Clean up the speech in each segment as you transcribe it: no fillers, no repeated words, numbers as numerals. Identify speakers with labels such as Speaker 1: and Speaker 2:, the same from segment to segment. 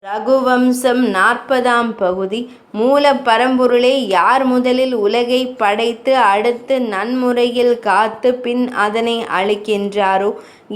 Speaker 1: ரகுவம்சம் 40ஆம் பகுதி. மூல பரம்பொருளே யார் முதலில் உலகை படைத்து அடுத்து நன்முறையில் காத்து பின் அதனை அழிக்கின்றாரோ,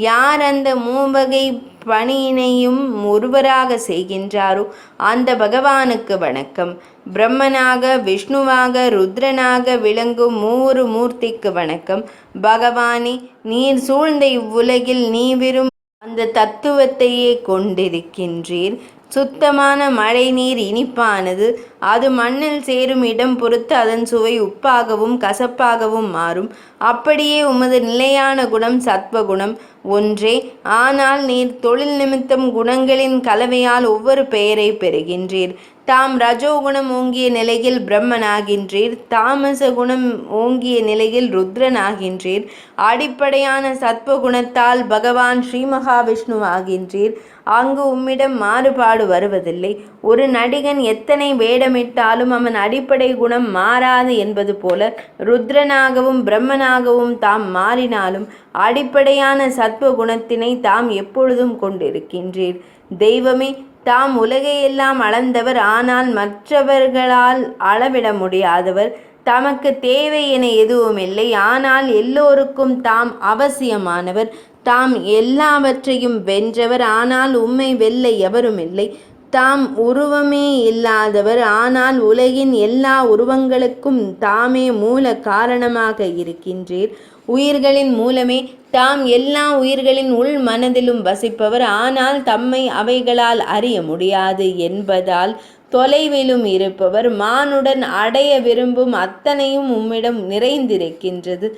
Speaker 1: யார் அந்த மூவகை பணியினையும் ஒருவராக செய்கின்றாரோ அந்த பகவானுக்கு வணக்கம். பிரம்மனாக விஷ்ணுவாக ருத்ரனாக விளங்கும் மூவரு மூர்த்திக்கு வணக்கம். பகவானே, நீர் சூழ்ந்த இவ்வுலகில் நீ விரும்பும் அந்த தத்துவத்தையே கொண்டிருக்கின்றீர். சுத்தமான மழை நீர் இனிப்பானது. அது மண்ணில் சேரும் இடம் பொறுத்து அதன் சுவை உப்பாகவும் கசப்பாகவும் மாறும். அப்படியே உமது நிலையான குணம் சத்வகுணம் ஒன்றே. ஆனால் நீர் தொழில் நிமித்தம் குணங்களின் கலவையால் ஒவ்வொரு பெயரை பெறுகின்றீர். தாம் ரஜோகுணம் ஓங்கிய நிலையில் பிரம்மனாகின்றீர், தாமச குணம் ஓங்கிய நிலையில் ருத்ரனாகின்றீர். அடிப்படையான சத்வகுணத்தால் பகவான் ஸ்ரீ மகாவிஷ்ணுவாகின்றீர். அங்கு உம்மிடம் மாறுபாடு வருவதில்லை. ஒரு நடிகன் எத்தனை வேடமிட்டாலும் அவன் அடிப்படை குணம் மாறாது என்பது போல ருத்ரனாகவும் பிரம்மனாகவும் தாம் மாறினாலும் அடிப்படையான சத்வகுணத்தினை தாம் எப்பொழுதும் கொண்டிருக்கின்றீர். தெய்வமே, தாம் உலகையெல்லாம் அளந்தவர், ஆனால் மற்றவர்களால் அளவிட முடியாதவர். தமக்கு தேவை என எதுவுமில்லை, ஆனால் எல்லோருக்கும் தாம் அவசியமானவர். தாம் எல்லாவற்றையும் வென்றவர், ஆனால் உம்மை வெல்ல எவருமில்லை. தாம் உருவமே இல்லாதவர், ஆனால் உலகின் எல்லா உருவங்களுக்கும் தாமே மூல காரணமாக இருக்கின்றீர். உயிர்களின் மூலமே, தாம் எல்லா உயிர்களின் உள் மனதிலும் வசிப்பவர், ஆனால் தம்மை அவைகளால் அறிய முடியாது என்பதால் தொலைவிலும் இருப்பவர். மானுடன் அடைய விரும்பும் அத்தனையும் உம்மிடம் நிறைந்திருக்கின்றது,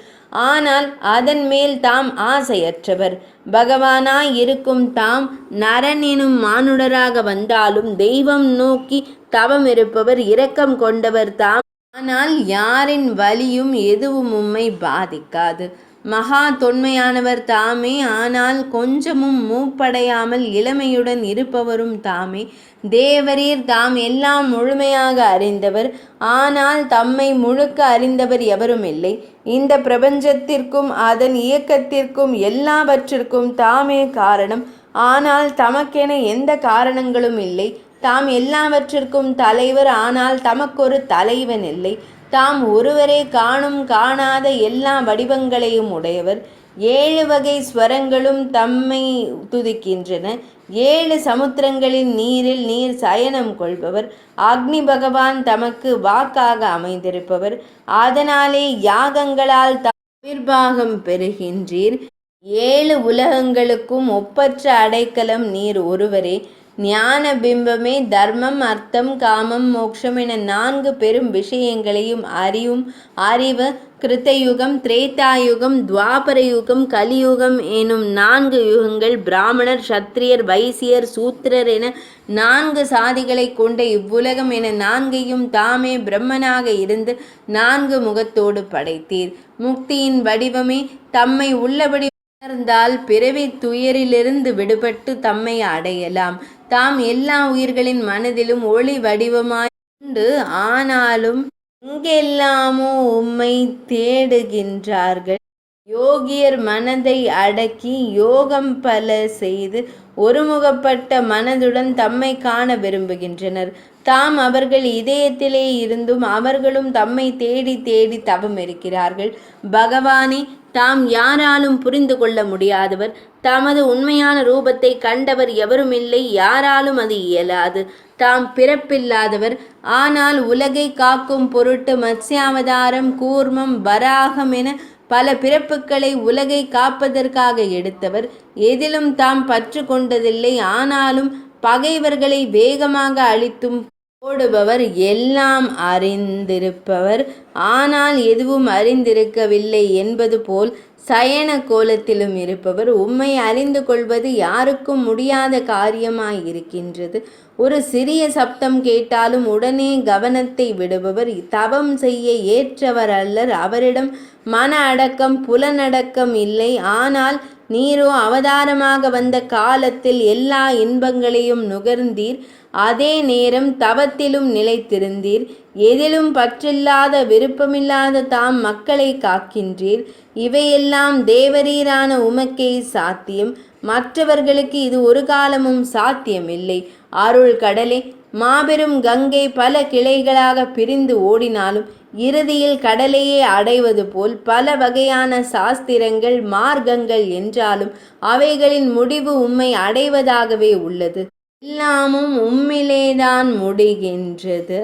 Speaker 1: ஆனால் அதன் மேல் தாம் ஆசையற்றவர். பகவானாய் இருக்கும் தாம் நரன் எனும் மானுடராக வந்தாலும் தெய்வம் நோக்கி தவம் இருப்பவர், இரக்கம் கொண்டவர் தாம். ஆனால் யாரின் வலியும் எதுவும் உம்மை பாதிக்காது. மகா தொன்மையானவர் தாமே, ஆனால் கொஞ்சமும் மூப்படையாமல் இளமையுடன் இருப்பவரும் தாமே. தேவரீர் தாம் எல்லாம் முழுமையாக அறிந்தவர், ஆனால் தம்மை முழுக்க அறிந்தவர் எவரும் இல்லை. இந்த பிரபஞ்சத்திற்கும் அதன் இயக்கத்திற்கும் எல்லாவற்றிற்கும் தாமே காரணம், ஆனால் தமக்கென எந்த காரணங்களும் இல்லை. தாம் எல்லாவற்றிற்கும் தலைவர், ஆனால் தமக்கொரு தலைவன் இல்லை. தாம் ஒருவரே காணும் காணாத எல்லா வடிவங்களையும் உடையவர். 7 வகை ஸ்வரங்களும் தம்மை துதிக்கின்றன. 7 சமுத்திரங்களின் நீரில் நீர் சயனம் கொள்பவர். அக்னி பகவான் தமக்கு வாக்காக அமைந்திருப்பவர், அதனாலே யாகங்களால் நிர்வாகம் பெறுகின்றீர். 7 உலகங்களுக்கும் ஒப்பற்ற அடைக்கலம் நீர் ஒருவரே. ஞான பிம்பமே, தர்மம் அர்த்தம் காமம் மோட்சம் என 4 பெரும் விஷயங்களையும் அறிவு கிருத்தயுகம் திரேதாயுகம் துவாபர யுகம் கலியுகம் எனும் 4 யுகங்கள், பிராமணர் சத்திரியர் வைசியர் சூத்திரர் என 4 சாதிகளை கொண்ட இவ்வுலகம் என 4ஐயும் தாமே பிரம்மனாக இருந்து 4 முகத்தோடு படைத்தீர். முக்தியின் வடிவமே, தம்மை உள்ளபடி உணர்ந்தால் பிறவி துயரிலிருந்து விடுபட்டு தம்மை அடையலாம். தாம் எல்லா உயிர்களின் மனதிலும் ஒளி வடிவமாய் உண்டு, ஆனாலும் எங்கெல்லாமோ உம்மை தேடுகின்றார்கள். யோகியர் மனதை அடக்கி யோகம் பல செய்து ஒருமுகப்பட்ட மனதுடன் தம்மை காண விரும்புகின்றனர். தாம் அவர்கள் இதயத்திலே இருந்தும் அவர்களும் தம்மை தேடி தேடி தவம் இருக்கிறார்கள். பகவானே, தாம் யாராலும் புரிந்து கொள்ள முடியாதவர். தமது உண்மையான ரூபத்தை கண்டவர் எவருமில்லை, யாராலும் அது இயலாது. தாம் பிறப்பில்லாதவர், ஆனால் உலகை காக்கும் பொருட்டு மத்ஸ்யாவதாரம் கூர்மம் வராகம் என பல பிறப்புகளை உலகை காப்பதற்காக எடுத்தவர். எதிலும் தாம் பற்று கொண்டதில்லை, ஆனாலும் பகைவர்களை வேகமாக அழித்தும் ஓடுபவர். எல்லாம் அறிந்திருப்பவர், ஆனால் எதுவும் அறிந்திருக்கவில்லை என்பது போல் சயன கோலத்திலும் இருப்பவர். உம்மை அறிந்து கொள்வது யாருக்கும் முடியாத காரியமாயிருக்கின்றது. ஒரு சிறிய சப்தம் கேட்டாலும் உடனே கவனத்தை விடுபவர். தவம் செய்ய ஏற்றவர் அல்லர். அவரிடம் மன அடக்கம் புலனடக்கம் இல்லை. ஆனால் நீரோ அவதாரமாக வந்த காலத்தில் எல்லா இன்பங்களையும் நுகர்ந்தீர். அதே நேரம் தவத்திலும் நிலைத்திருந்தீர். எதிலும் பற்றில்லாத விருப்பமில்லாத தாம் மக்களை காக்கின்றீர். இவையெல்லாம் தேவரீரான உமக்கே சாத்தியம். மற்றவர்களுக்கு இது ஒரு காலமும் சாத்தியமில்லை. அருள் கடலே, மாபெரும் கங்கை பல கிளைகளாக பிரிந்து ஓடினாலும் இறுதியில் கடலையே அடைவது போல் பல வகையான சாஸ்திரங்கள் மார்க்கங்கள் என்றாலும் அவைகளின் முடிவு உம்மை அடைவதாகவே உள்ளது. எல்லாமும் உம்மிலேதான் முடிகின்றது.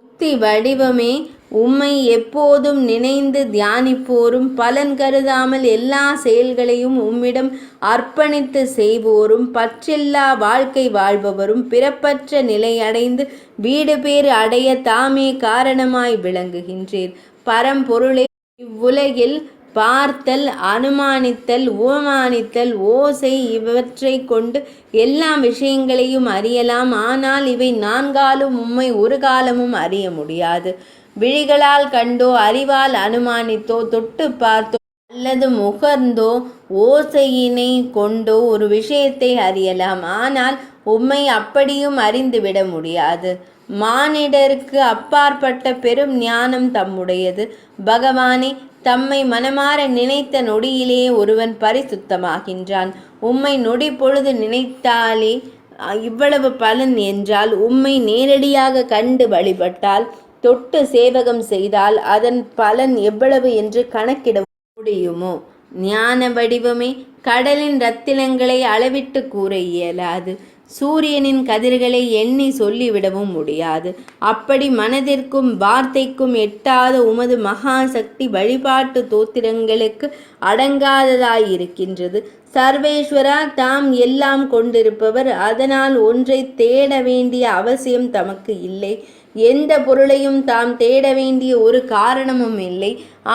Speaker 1: முக்தி வடிவமே, உம்மை எப்போதும் நினைந்து தியானிப்போரும் பலன் கருதாமல் எல்லா செயல்களையும் உம்மிடம் அர்ப்பணித்து செய்வோரும் பற்றில்லா வாழ்க்கை வாழ்பவரும் பிறப்பற்ற நிலையடைந்து வீடு பேறு அடைய தாமே காரணமாய் விளங்குகின்றீர். பரம்பொருளே, இவ்வுலகில் பார்த்தல், அனுமானித்தல், உவமானித்தல், ஓசை இவற்றை கொண்டு எல்லா விஷயங்களையும் அறியலாம். ஆனால் இவை நான்காலும் உம்மை ஒரு காலமும் அறிய முடியாது. விழிகளால் கண்டோ, அறிவால் அனுமானித்தோ, தொட்டு பார்த்தோ அல்லது முகர்ந்தோ ஓசையினை கொண்டோ ஒரு விஷயத்தை அறியலாம். ஆனால் உம்மை அப்படியும் அறிந்துவிட முடியாது. மானிடருக்கு அப்பாற்பட்ட பெரும் ஞானம் தம்முடையது. பகவானே, தம்மை மனமாற நினைத்த நொடியிலேயே ஒருவன் பரிசுத்தமாகின்றான். உம்மை நொடி பொழுது நினைத்தாலே இவ்வளவு பலன் என்றால், உம்மை நேரடியாக கண்டு வழிபட்டால், தொட்டு சேவகம் செய்தால் அதன் பலன் எவ்வளவு என்று கணக்கிட முடியுமோ? ஞான வடிவமே, கடலின் ரத்தினங்களை அளவிட்டு கூற இயலாது. சூரியனின் கதிர்களை எண்ணி சொல்லிவிடவும் முடியாது. அப்படி மனதிற்கும் வார்த்தைக்கும் எட்டாத உமது மகாசக்தி வழிபாட்டு தோத்திரங்களுக்கு அடங்காததாயிருக்கின்றது. சர்வேஸ்வரா, தாம் எல்லாம் கொண்டிருப்பவர். அதனால் ஒன்றை தேட வேண்டிய அவசியம் தமக்கு இல்லை. எந்த பொருளையும் தாம் தேட வேண்டிய ஒரு காரணமும் இல்லை.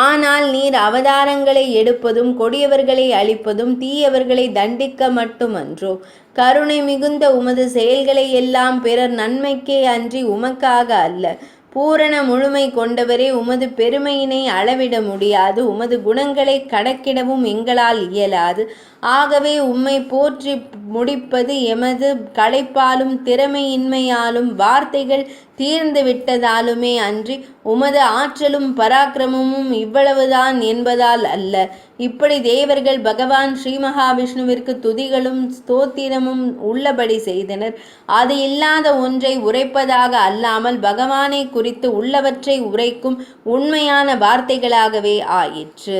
Speaker 1: ஆனால் நீர் அவதாரங்களை எடுப்பதும் கொடியவர்களை அழிப்பதும் தீயவர்களை தண்டிக்க மட்டுமன்றோ? கருணை மிகுந்த உமது செயல்களை எல்லாம் பிறர் நன்மைக்கே அன்றி உமக்காக அல்ல. பூரண முழுமை கொண்டவரே, உமது பெருமையினை அளவிட முடியாது. உமது குணங்களை கணக்கிடவும் எங்களால் இயலாது. ஆகவே உம்மை போற்றி முடிப்பது எமது களைப்பாலும் திறமையின்மையாலும் வார்த்தைகள் தீர்ந்து விட்டதாலுமே அன்றி உமது ஆற்றலும் பராக்கிரமமும் இவ்வளவுதான் என்பதால் அல்ல. இப்படி தேவர்கள் பகவான் ஸ்ரீ மகாவிஷ்ணுவிற்கு துதிகளும் ஸ்தோத்திரமும் உள்ளபடி செய்தனர். அது இல்லாத ஒன்றை உரைப்பதாக அல்லாமல் பகவானை குறித்து உள்ளவற்றை உரைக்கும் உண்மையான வார்த்தைகளாகவே ஆயிற்று.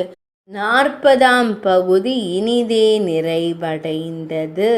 Speaker 1: 40ஆம் பகுதி இனிதே நிறைவடைந்தது.